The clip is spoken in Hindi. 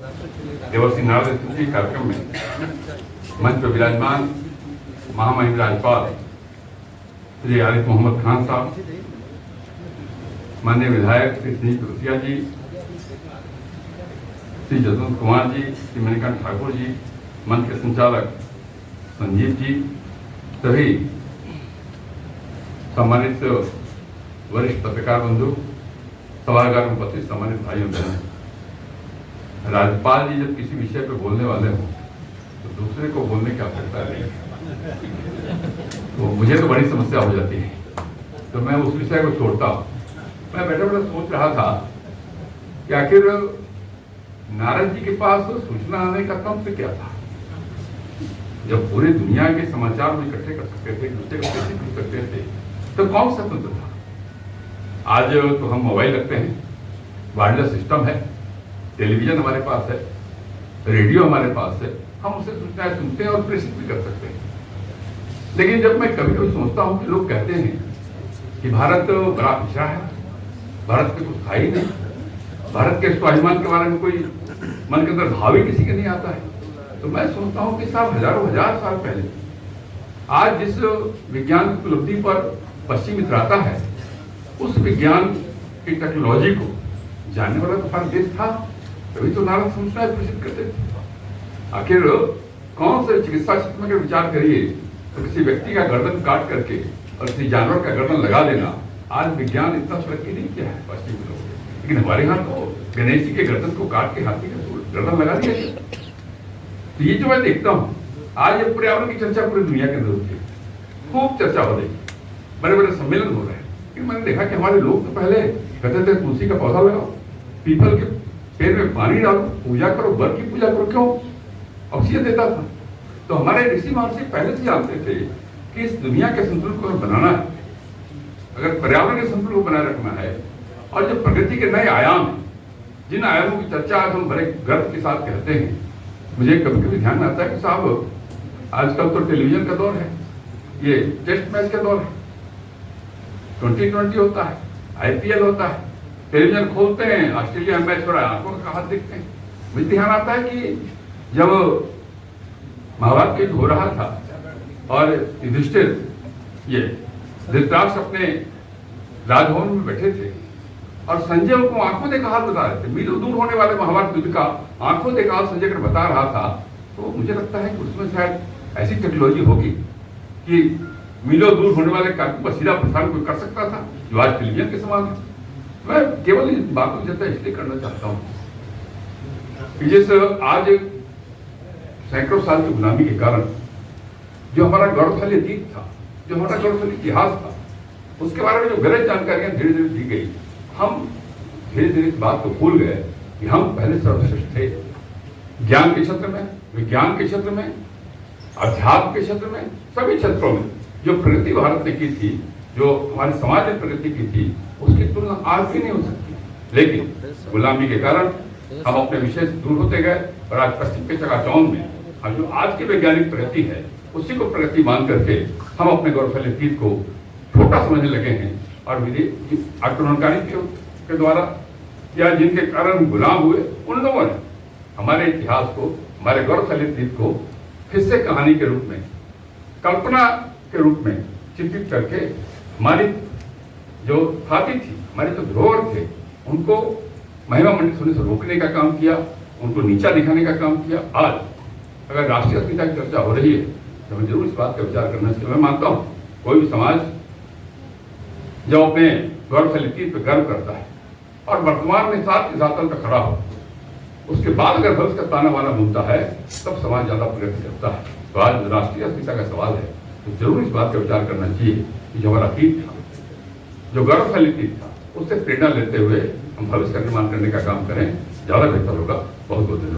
देवर्षि नारद स्तुति कार्यक्रम में मंच पर विराजमान महामहिम राज्यपाल श्री आरिफ मोहम्मद खान साहब, माननीय विधायक श्री स्नेही तुलसिया जी, श्री जसवंत कुमार जी, श्री मणिकांत ठाकुर जी, मंच के संचालक संजीव जी, सभी सम्मानित वरिष्ठ पत्रकार बंधु, सभागार में उपस्थित सम्मानित भाइयों बहनों, राज्यपाल जी जब किसी विषय पर बोलने वाले हों तो दूसरे को बोलने की आवश्यकता नहीं है। तो मुझे तो बड़ी समस्या हो जाती है, तो मैं उस विषय को छोड़ता हूँ। मैं बैठे बैठे सोच रहा था कि आखिर नारद जी के पास सूचना आने का तंत्र से क्या था। जब पूरी दुनिया के समाचार में इकट्ठे कर सकते थे, दूसरे को कैसे पूछ सकते थे, तो कौन सा तंत्र था। आज तो हम मोबाइल रखते हैं, वायरलेस सिस्टम है, टेलीविजन हमारे पास है, रेडियो हमारे पास है, हम उससे सूचनाएं सुनते हैं और प्रेषित भी कर सकते हैं। लेकिन जब मैं कभी कभी सोचता हूं कि लोग कहते हैं कि भारत बड़ा पिछड़ा है, भारत में कुछ था ही नहीं, भारत के स्वाभिमान के बारे में कोई मन के अंदर भाव ही किसी के नहीं आता है, तो मैं सोचता हूं कि साहब हजारों हजार साल पहले आज जिस विज्ञान की उपलब्धि पर पश्चिम इतराता है, उस विज्ञान की टेक्नोलॉजी को जानने वाला तो हमारा देश था, तभी तो नारद सूचनाएं प्रेषित करते थे। आखिर कौन से चिकित्सा क्षेत्र में विचार करिए तो किसी व्यक्ति का गर्दन काट करके और किसी जानवर का गर्दन लगा देना, आज विज्ञान इतना तरक्की नहीं किया है पश्चिमी लोगों ने, लेकिन हमारे यहाँ तो गणेश जी के गर्दन को काट के हाथी का गर्दन लगा दिया गया। तो ये जो मैं देखता हूँ आज ये पर्यावरण की चर्चा पूरी दुनिया के अंदर होती है, खूब चर्चा हो रही है, बड़े बड़े सम्मेलन हो रहे हैं। लेकिन मैंने देखा कि हमारे लोग तो पहले कहते थे तुलसी का पौधा लगाओ, पीपल के पेड़ में पानी डालो, पूजा करो, वर की पूजा करो, क्यों? ऑक्सीजन देता था। तो हमारे ऋषि महर्षि पहले से जानते थे कि इस दुनिया के संतुलन को बनाना है, अगर पर्यावरण के संतुलन को बनाए रखना है, और जो प्रगति के नए आयाम हैं, जिन आयामों की चर्चा आज हम बड़े गर्व के साथ कहते हैं, मुझे कभी कभी ध्यान में आता है कि साहब आजकल तो टेलीविजन का दौर है, ये टेस्ट मैच का दौर है, 2020 होता है, IPL होता है, टेलीविजन खोलते हैं, ऑस्ट्रेलिया मैच हो रहा है, आंखों का हाथ दिखते हैं। मुझे ध्यान आता है कि जब महाभारत युद्ध हो रहा था और युधिष्ठिर ये धृतराष्ट्र अपने राजभवन में बैठे थे और संजय उनको आंखों देखा हाल बता रहे थे, मीलों दूर होने वाले महाभारत युद्ध का आंखों देखा हाल संजय कर बता रहा था, तो मुझे लगता है कि उसमें शायद ऐसी टेक्नोलॉजी होगी कि मीलों दूर होने वाले कार्यक्रम का सीधा प्रसारण कोई कर सकता था, जो आज टेलीविजन के समान है। मैं केवल इस बात को चर्चा इसलिए करना चाहता हूं कि जिस आज सैकड़ों साल की गुलामी के कारण जो हमारा गौरवशाली अतीत था, जो हमारा गौरवशाली इतिहास था, उसके बारे में जो गलत जानकारियां धीरे धीरे दी गई, हम धीरे धीरे इस बात को भूल गए कि हम पहले सर्वश्रेष्ठ थे। ज्ञान के क्षेत्र में, विज्ञान के क्षेत्र में, अध्यात्म के क्षेत्र में, सभी क्षेत्रों में जो प्रगति भारत ने की थी, जो हमारे समाज ने प्रगति की थी, उसकी तुलना आज भी नहीं हो सकती। लेकिन गुलामी के कारण हम अपने विषय से दूर होते गए और आज पश्चिम के चकाचौंध में हम जो आज की वैज्ञानिक प्रगति है उसी को प्रगति मान करके हम अपने गौरवशाली अतीत को छोटा समझने लगे हैं, और आक्रमणकारी के द्वारा या जिनके कारण हम गुलाम हुए, उन लोगों ने हमारे इतिहास को, हमारे गौरवशाली अतीत को फिर से कहानी के रूप में, कल्पना के रूप में चित्रित करके हमारी जो थाती थी, हमारे जो धरोहर थे, उनको महिमा मंडित होने से रोकने का काम किया, उनको नीचा दिखाने का काम किया। आज अगर राष्ट्रीय अस्मिता की चर्चा हो रही है तो हमें जरूर इस बात का विचार करना चाहिए। मैं मानता हूँ कोई भी समाज जब अपने गौरवशाली अतीत पर गर्व करता है और वर्तमान में साथ धरातल पर खड़ा हो, उसके बाद अगर भविष्य का ताना बाना बुनता है, तब समाज ज्यादा प्रगति करता है। तो आज राष्ट्रीय अस्मिता का सवाल है, तो जरूर इस बात का विचार करना चाहिए कि जो हमारा अतीत था, जो गौरवशाली अतीत था, उससे प्रेरणा लेते हुए हम भविष्य का निर्माण करने का काम करें, ज्यादा बेहतर होगा। बहुत बहुत धन्यवाद।